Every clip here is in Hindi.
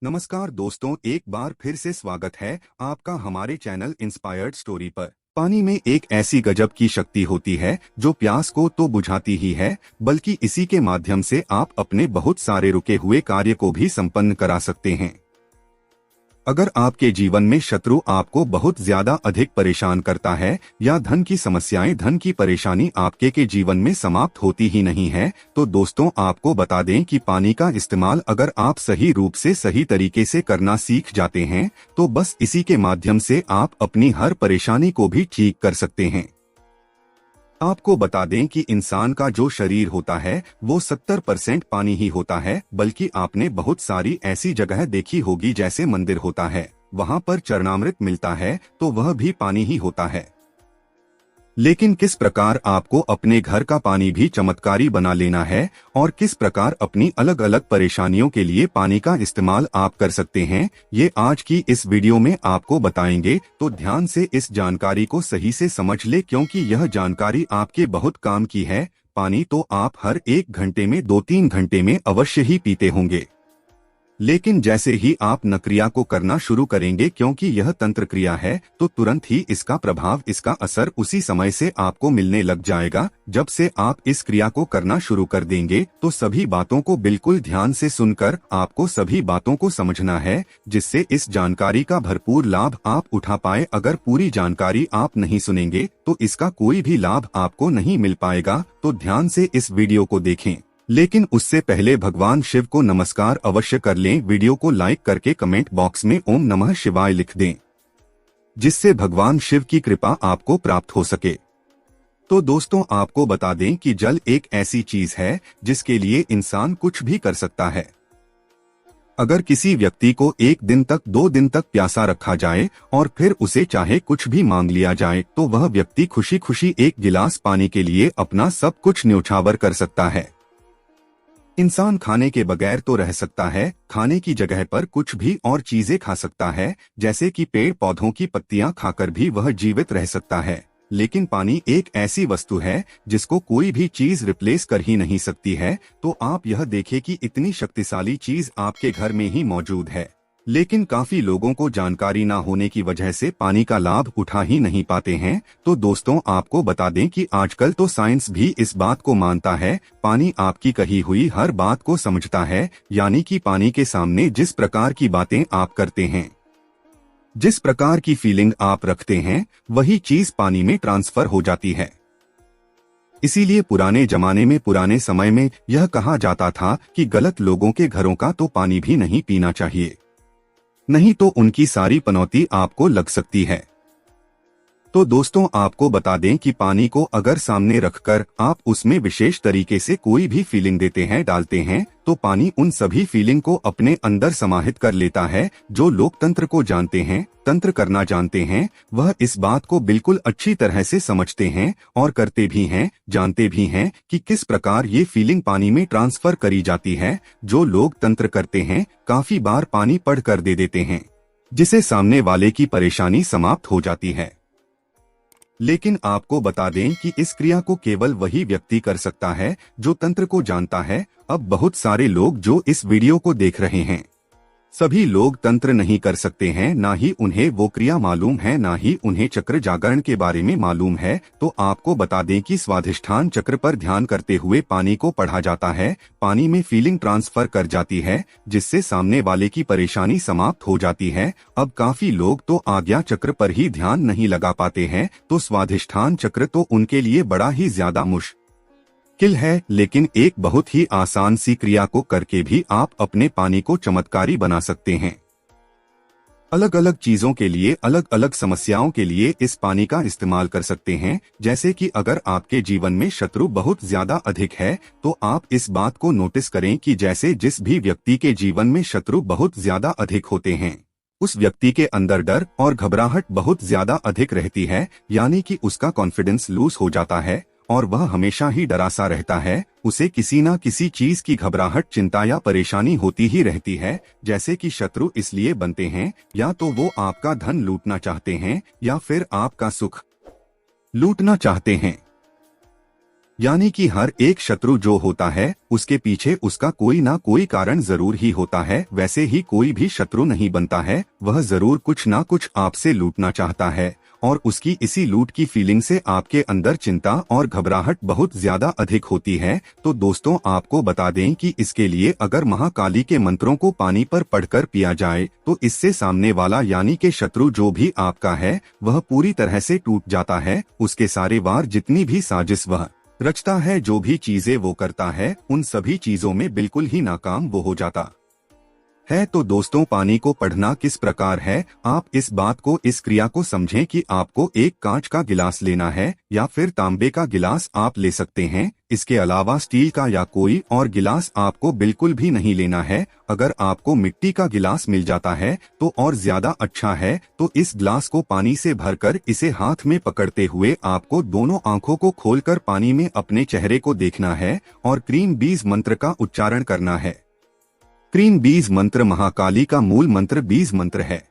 नमस्कार दोस्तों, एक बार फिर से स्वागत है आपका हमारे चैनल इंस्पायर्ड स्टोरी पर। पानी में एक ऐसी गजब की शक्ति होती है जो प्यास को तो बुझाती ही है, बल्कि इसी के माध्यम से आप अपने बहुत सारे रुके हुए कार्य को भी संपन्न करा सकते हैं। अगर आपके जीवन में शत्रु आपको बहुत ज्यादा अधिक परेशान करता है या धन की समस्याएं, धन की परेशानी आपके के जीवन में समाप्त होती ही नहीं है, तो दोस्तों आपको बता दें कि पानी का इस्तेमाल अगर आप सही रूप से सही तरीके से करना सीख जाते हैं तो बस इसी के माध्यम से आप अपनी हर परेशानी को भी ठीक कर सकते हैं। आपको बता दें कि इंसान का जो शरीर होता है वो 70% पानी ही होता है, बल्कि आपने बहुत सारी ऐसी जगह देखी होगी जैसे मंदिर होता है, वहां पर चरणामृत मिलता है तो वह भी पानी ही होता है। लेकिन किस प्रकार आपको अपने घर का पानी भी चमत्कारी बना लेना है और किस प्रकार अपनी अलग अलग परेशानियों के लिए पानी का इस्तेमाल आप कर सकते हैं, ये आज की इस वीडियो में आपको बताएंगे। तो ध्यान से इस जानकारी को सही से समझ ले, क्योंकि यह जानकारी आपके बहुत काम की है। पानी तो आप हर 1 घंटे में 2-3 घंटे में अवश्य ही पीते होंगे, लेकिन जैसे ही आप नक्रिया को करना शुरू करेंगे, क्योंकि यह तंत्र क्रिया है, तो तुरंत ही इसका प्रभाव, इसका असर उसी समय से आपको मिलने लग जाएगा। जब से आप इस क्रिया को करना शुरू कर देंगे तो सभी बातों को बिल्कुल ध्यान से सुनकर आपको सभी बातों को समझना है, जिससे इस जानकारी का भरपूर लाभ आप उठा पाए। अगर पूरी जानकारी आप नहीं सुनेंगे तो इसका कोई भी लाभ आपको नहीं मिल पाएगा। तो ध्यान से इस वीडियो को देखें, लेकिन उससे पहले भगवान शिव को नमस्कार अवश्य कर लें। वीडियो को लाइक करके कमेंट बॉक्स में ओम नमः शिवाय लिख दें, जिससे भगवान शिव की कृपा आपको प्राप्त हो सके। तो दोस्तों आपको बता दें कि जल एक ऐसी चीज है जिसके लिए इंसान कुछ भी कर सकता है। अगर किसी व्यक्ति को 1 दिन तक 2 दिन तक प्यासा रखा जाए और फिर उसे चाहे कुछ भी मांग लिया जाए तो वह व्यक्ति खुशी खुशी 1 गिलास पानी के लिए अपना सब कुछ न्योछावर कर सकता है। इंसान खाने के बगैर तो रह सकता है, खाने की जगह पर कुछ भी और चीजें खा सकता है, जैसे कि पेड़ पौधों की पत्तियां खाकर भी वह जीवित रह सकता है। लेकिन पानी एक ऐसी वस्तु है जिसको कोई भी चीज रिप्लेस कर ही नहीं सकती है। तो आप यह देखें कि इतनी शक्तिशाली चीज आपके घर में ही मौजूद है, लेकिन काफी लोगों को जानकारी ना होने की वजह से पानी का लाभ उठा ही नहीं पाते हैं। तो दोस्तों आपको बता दें कि आजकल तो साइंस भी इस बात को मानता है, पानी आपकी कही हुई हर बात को समझता है। यानी कि पानी के सामने जिस प्रकार की बातें आप करते हैं, जिस प्रकार की फीलिंग आप रखते हैं, वही चीज पानी में ट्रांसफर हो जाती है। इसीलिए पुराने जमाने में, पुराने समय में यह कहा जाता था कि गलत लोगों के घरों का तो पानी भी नहीं पीना चाहिए, नहीं तो उनकी सारी पनौती आपको लग सकती है। तो दोस्तों आपको बता दें कि पानी को अगर सामने रखकर आप उसमें विशेष तरीके से कोई भी फीलिंग देते हैं, डालते हैं, तो पानी उन सभी फीलिंग को अपने अंदर समाहित कर लेता है। जो लोग तंत्र को जानते हैं, तंत्र करना जानते हैं, वह इस बात को बिल्कुल अच्छी तरह से समझते हैं और करते भी हैं, जानते भी हैं कि किस प्रकार ये फीलिंग पानी में ट्रांसफर करी जाती है। जो लोग तंत्र करते हैं काफी बार पानी पढ़ कर दे देते हैं, जिसे सामने वाले की परेशानी समाप्त हो जाती है। लेकिन आपको बता दें कि इस क्रिया को केवल वही व्यक्ति कर सकता है जो तंत्र को जानता है। अब बहुत सारे लोग जो इस वीडियो को देख रहे हैं, सभी लोग तंत्र नहीं कर सकते हैं, ना ही उन्हें वो क्रिया मालूम है, ना ही उन्हें चक्र जागरण के बारे में मालूम है। तो आपको बता दें कि स्वाधिष्ठान चक्र पर ध्यान करते हुए पानी को पढ़ा जाता है, पानी में फीलिंग ट्रांसफर कर जाती है, जिससे सामने वाले की परेशानी समाप्त हो जाती है। अब काफी लोग तो आज्ञा चक्र पर ही ध्यान नहीं लगा पाते हैं, तो स्वाधिष्ठान चक्र तो उनके लिए बड़ा ही ज्यादा मुश्किल है। लेकिन एक बहुत ही आसान सी क्रिया को करके भी आप अपने पानी को चमत्कारी बना सकते हैं। अलग अलग चीजों के लिए, अलग अलग समस्याओं के लिए इस पानी का इस्तेमाल कर सकते हैं। जैसे कि अगर आपके जीवन में शत्रु बहुत ज्यादा अधिक है तो आप इस बात को नोटिस करें कि जैसे जिस भी व्यक्ति के जीवन में शत्रु बहुत ज्यादा अधिक होते हैं, उस व्यक्ति के अंदर डर और घबराहट बहुत ज्यादा अधिक रहती है। यानी कि उसका कॉन्फिडेंस लूज हो जाता है और वह हमेशा ही डरा सा रहता है। उसे किसी ना किसी चीज की घबराहट, चिंता या परेशानी होती ही रहती है। जैसे कि शत्रु इसलिए बनते हैं, या तो वो आपका धन लूटना चाहते हैं या फिर आपका सुख लूटना चाहते हैं। यानी कि हर एक शत्रु जो होता है उसके पीछे उसका कोई ना कोई कारण जरूर ही होता है। वैसे ही कोई भी शत्रु नहीं बनता है, वह जरूर कुछ ना कुछ आपसे लूटना चाहता है और उसकी इसी लूट की फीलिंग से आपके अंदर चिंता और घबराहट बहुत ज्यादा अधिक होती है। तो दोस्तों, आपको बता दें कि इसके लिए अगर महाकाली के मंत्रों को पानी पर पढ़कर पिया जाए तो इससे सामने वाला यानी कि शत्रु जो भी आपका है वह पूरी तरह से टूट जाता है। उसके सारे वार, जितनी भी साजिश वह रचता है, जो भी चीजें वो करता है, उन सभी चीजों में बिल्कुल ही नाकाम वो हो जाता है। तो दोस्तों, पानी को पढ़ना किस प्रकार है, आप इस बात को, इस क्रिया को समझें कि आपको एक कांच का गिलास लेना है या फिर तांबे का गिलास आप ले सकते हैं। इसके अलावा स्टील का या कोई और गिलास आपको बिल्कुल भी नहीं लेना है। अगर आपको मिट्टी का गिलास मिल जाता है तो और ज्यादा अच्छा है। तो इस गिलास को पानी से भरकर इसे हाथ में पकड़ते हुए आपको दोनों आंखों को खोलकर पानी में अपने चेहरे को देखना है और क्रीम बीज मंत्र का उच्चारण करना है। क्रीम बीज मंत्र महाकाली का मूल मंत्र बीज मंत्र है।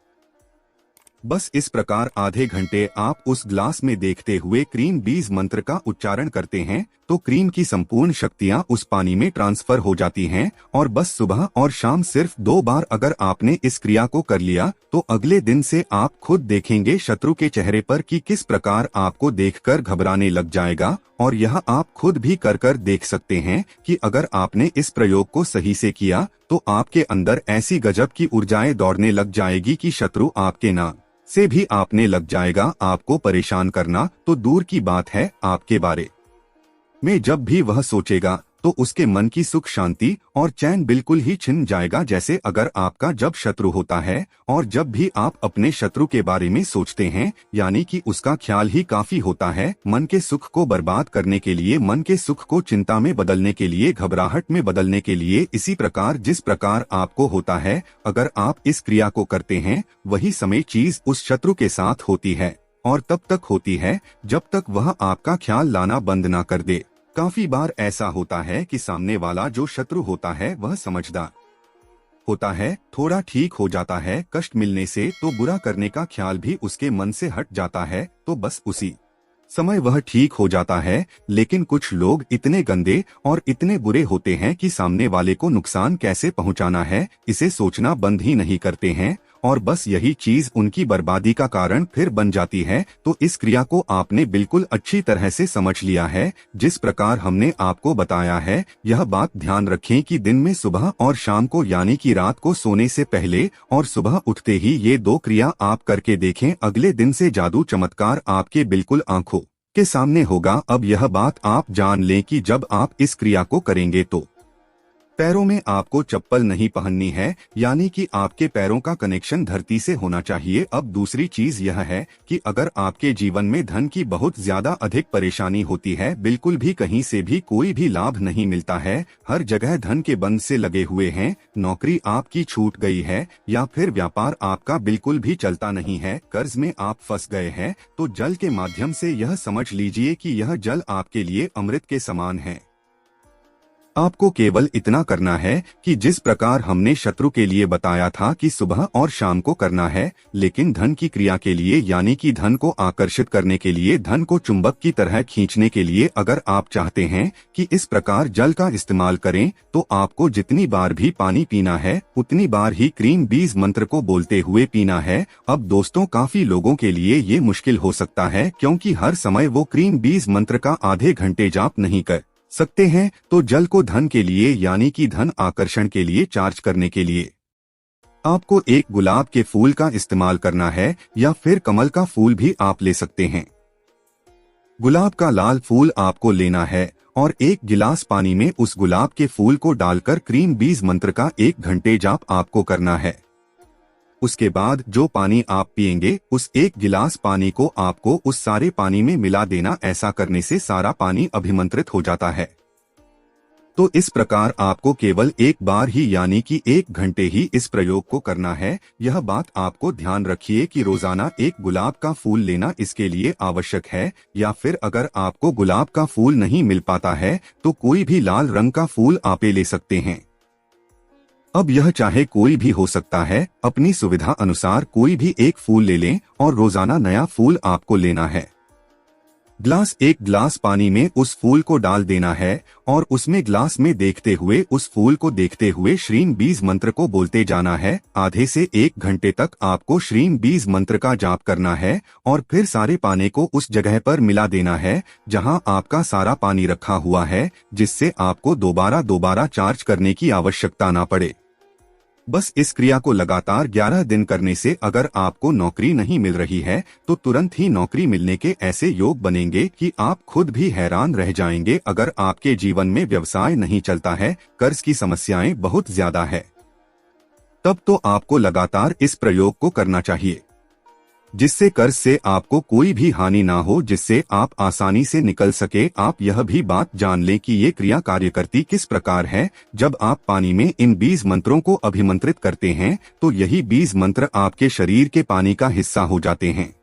बस इस प्रकार आधे घंटे आप उस ग्लास में देखते हुए क्रीम बीज मंत्र का उच्चारण करते हैं तो क्रीम की संपूर्ण शक्तियां उस पानी में ट्रांसफर हो जाती हैं। और बस सुबह और शाम सिर्फ 2 बार अगर आपने इस क्रिया को कर लिया तो अगले दिन से आप खुद देखेंगे शत्रु के चेहरे पर कि किस प्रकार आपको देखकर घबराने लग जाएगा। और यह आप खुद भी कर देख सकते हैं कि अगर आपने इस प्रयोग को सही से किया तो आपके अंदर ऐसी गजब की ऊर्जाएं दौड़ने लग जाएगी कि शत्रु आपके नाम से भी आपने लग जाएगा। आपको परेशान करना तो दूर की बात है, आपके बारे में जब भी वह सोचेगा तो उसके मन की सुख शांति और चैन बिल्कुल ही छिन जाएगा। जैसे अगर आपका जब शत्रु होता है और जब भी आप अपने शत्रु के बारे में सोचते हैं, यानी कि उसका ख्याल ही काफी होता है मन के सुख को बर्बाद करने के लिए, मन के सुख को चिंता में बदलने के लिए, घबराहट में बदलने के लिए। इसी प्रकार जिस प्रकार आपको होता है, अगर आप इस क्रिया को करते हैं, वही समय चीज उस शत्रु के साथ होती है और तब तक होती है जब तक वह आपका ख्याल लाना बंद ना कर दे। काफी बार ऐसा होता है कि सामने वाला जो शत्रु होता है वह समझदार होता है, थोड़ा ठीक हो जाता है कष्ट मिलने से तो बुरा करने का ख्याल भी उसके मन से हट जाता है, तो बस उसी समय वह ठीक हो जाता है। लेकिन कुछ लोग इतने गंदे और इतने बुरे होते हैं कि सामने वाले को नुकसान कैसे पहुंचाना है इसे सोचना बंद ही नहीं करते हैं और बस यही चीज उनकी बर्बादी का कारण फिर बन जाती है। तो इस क्रिया को आपने बिल्कुल अच्छी तरह से समझ लिया है जिस प्रकार हमने आपको बताया है। यह बात ध्यान रखें कि दिन में सुबह और शाम को, यानी कि रात को सोने से पहले और सुबह उठते ही ये 2 क्रिया आप करके देखें। अगले दिन से जादू चमत्कार आपके बिल्कुल आंखों के सामने होगा। अब यह बात आप जान लें कि जब आप इस क्रिया को करेंगे तो पैरों में आपको चप्पल नहीं पहननी है, यानी कि आपके पैरों का कनेक्शन धरती से होना चाहिए। अब दूसरी चीज यह है कि अगर आपके जीवन में धन की बहुत ज्यादा अधिक परेशानी होती है, बिल्कुल भी कहीं से भी कोई भी लाभ नहीं मिलता है, हर जगह धन के बंध से लगे हुए हैं, नौकरी आपकी छूट गई है या फिर व्यापार आपका बिल्कुल भी चलता नहीं है, कर्ज में आप फंस गए हैं, तो जल के माध्यम से यह समझ लीजिए कि यह जल आपके लिए अमृत के समान है। आपको केवल इतना करना है कि जिस प्रकार हमने शत्रु के लिए बताया था कि सुबह और शाम को करना है, लेकिन धन की क्रिया के लिए, यानी कि धन को आकर्षित करने के लिए, धन को चुंबक की तरह खींचने के लिए, अगर आप चाहते हैं कि इस प्रकार जल का इस्तेमाल करें तो आपको जितनी बार भी पानी पीना है उतनी बार ही क्रीम बीज मंत्र को बोलते हुए पीना है। अब दोस्तों, काफी लोगों के लिए ये मुश्किल हो सकता है क्योंकि हर समय वो क्रीम बीज मंत्र का आधे घंटे जाप नहीं कर सकते हैं। तो जल को धन के लिए, यानी कि धन आकर्षण के लिए चार्ज करने के लिए आपको एक गुलाब के फूल का इस्तेमाल करना है या फिर कमल का फूल भी आप ले सकते हैं। गुलाब का लाल फूल आपको लेना है और 1 गिलास पानी में उस गुलाब के फूल को डालकर क्रीम बीज मंत्र का 1 घंटे जाप आपको करना है। उसके बाद जो पानी आप पिएंगे उस 1 गिलास पानी को आपको उस सारे पानी में मिला देना। ऐसा करने से सारा पानी अभिमंत्रित हो जाता है। तो इस प्रकार आपको केवल 1 बार ही, यानी कि 1 घंटे ही इस प्रयोग को करना है। यह बात आपको ध्यान रखिए कि रोजाना 1 गुलाब का फूल लेना इसके लिए आवश्यक है, या फिर अगर आपको गुलाब का फूल नहीं मिल पाता है तो कोई भी लाल रंग का फूल आप ले सकते हैं। अब यह चाहे कोई भी हो सकता है, अपनी सुविधा अनुसार कोई भी एक फूल ले लें और रोजाना नया फूल आपको लेना है। एक गिलास पानी में उस फूल को डाल देना है और उसमें गिलास में देखते हुए उस फूल को देखते हुए श्रीम बीज मंत्र को बोलते जाना है। आधे से 1 घंटे तक आपको श्रीम बीज मंत्र का जाप करना है और फिर सारे पानी को उस जगह पर मिला देना है जहां आपका सारा पानी रखा हुआ है, जिससे आपको दोबारा चार्ज करने की आवश्यकता ना पड़े। बस इस क्रिया को लगातार 11 दिन करने से अगर आपको नौकरी नहीं मिल रही है तो तुरंत ही नौकरी मिलने के ऐसे योग बनेंगे कि आप खुद भी हैरान रह जाएंगे। अगर आपके जीवन में व्यवसाय नहीं चलता है, कर्ज की समस्याएं बहुत ज्यादा है, तब तो आपको लगातार इस प्रयोग को करना चाहिए, जिससे कर्ज से आपको कोई भी हानि ना हो, जिससे आप आसानी से निकल सके। आप यह भी बात जान लें कि ये क्रिया कार्य करती किस प्रकार है। जब आप पानी में इन बीज मंत्रों को अभिमंत्रित करते हैं तो यही बीज मंत्र आपके शरीर के पानी का हिस्सा हो जाते हैं।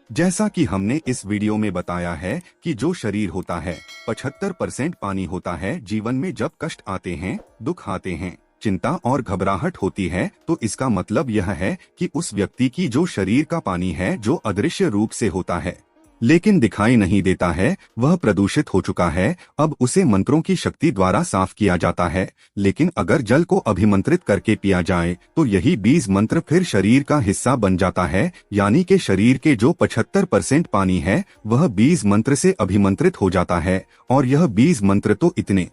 जैसा कि हमने इस वीडियो में बताया है कि जो शरीर होता है 75% पानी होता है। जीवन में जब कष्ट आते हैं, दुख आते हैं, चिंता और घबराहट होती है तो इसका मतलब यह है कि उस व्यक्ति की जो शरीर का पानी है, जो अदृश्य रूप से होता है लेकिन दिखाई नहीं देता है, वह प्रदूषित हो चुका है। अब उसे मंत्रों की शक्ति द्वारा साफ किया जाता है। लेकिन अगर जल को अभिमंत्रित करके पिया जाए तो यही बीज मंत्र फिर शरीर का हिस्सा बन जाता है, यानी कि शरीर के जो 75% पानी है वह बीज मंत्र से अभिमंत्रित हो जाता है। और यह बीज मंत्र तो इतने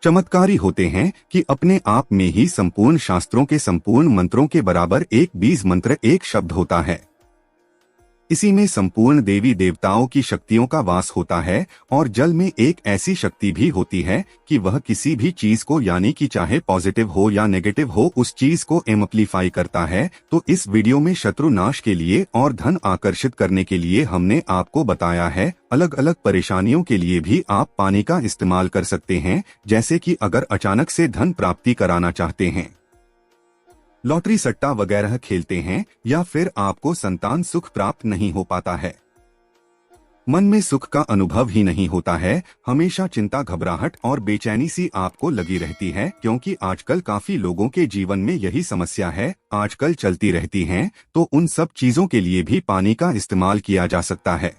चमत्कारी होते हैं कि अपने आप में ही संपूर्ण शास्त्रों के संपूर्ण मंत्रों के बराबर एक बीज मंत्र एक शब्द होता है। इसी में संपूर्ण देवी देवताओं की शक्तियों का वास होता है। और जल में एक ऐसी शक्ति भी होती है कि वह किसी भी चीज को, यानी कि चाहे पॉजिटिव हो या नेगेटिव हो, उस चीज को एम्प्लीफाई करता है। तो इस वीडियो में शत्रु नाश के लिए और धन आकर्षित करने के लिए हमने आपको बताया है। अलग अलग परेशानियों के लिए भी आप पानी का इस्तेमाल कर सकते हैं, जैसे कि अगर अचानक से धन प्राप्ति कराना चाहते हैं, लॉटरी सट्टा वगैरह खेलते हैं, या फिर आपको संतान सुख प्राप्त नहीं हो पाता है, मन में सुख का अनुभव ही नहीं होता है, हमेशा चिंता, घबराहट और बेचैनी सी आपको लगी रहती है, क्योंकि आजकल काफी लोगों के जीवन में यही समस्या है आजकल चलती रहती हैं। तो उन सब चीजों के लिए भी पानी का इस्तेमाल किया जा सकता है।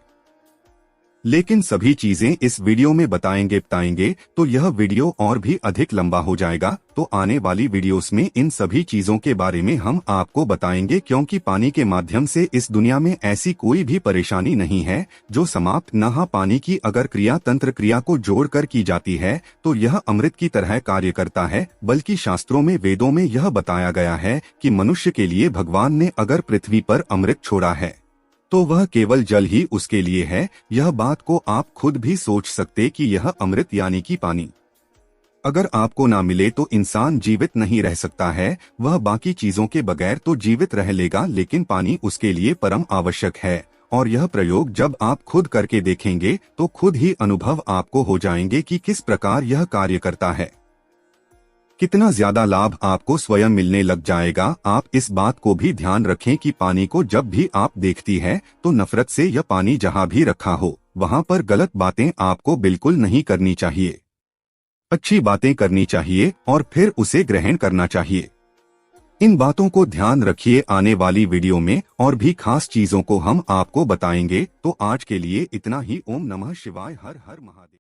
लेकिन सभी चीजें इस वीडियो में बताएंगे तो यह वीडियो और भी अधिक लंबा हो जाएगा। तो आने वाली वीडियोस में इन सभी चीजों के बारे में हम आपको बताएंगे, क्योंकि पानी के माध्यम से इस दुनिया में ऐसी कोई भी परेशानी नहीं है जो समाप्त न हो। पानी की अगर क्रिया तंत्र क्रिया को जोड़कर की जाती है तो यह अमृत की तरह कार्य करता है। बल्कि शास्त्रों में, वेदों में यह बताया गया है कि मनुष्य के लिए भगवान ने अगर पृथ्वी पर अमृत छोड़ा है तो वह केवल जल ही उसके लिए है। यह बात को आप खुद भी सोच सकते कि यह अमृत यानी कि पानी अगर आपको ना मिले तो इंसान जीवित नहीं रह सकता है। वह बाकी चीजों के बगैर तो जीवित रह लेगा, लेकिन पानी उसके लिए परम आवश्यक है। और यह प्रयोग जब आप खुद करके देखेंगे तो खुद ही अनुभव आपको हो जाएंगे कि किस प्रकार यह कार्य करता है, कितना ज्यादा लाभ आपको स्वयं मिलने लग जाएगा। आप इस बात को भी ध्यान रखें कि पानी को जब भी आप देखती है तो नफरत से यह पानी जहां भी रखा हो वहां पर गलत बातें आपको बिल्कुल नहीं करनी चाहिए, अच्छी बातें करनी चाहिए और फिर उसे ग्रहण करना चाहिए। इन बातों को ध्यान रखिए। आने वाली वीडियो में और भी खास चीजों को हम आपको बताएंगे। तो आज के लिए इतना ही। ओम नमः शिवाय। हर हर महादेव।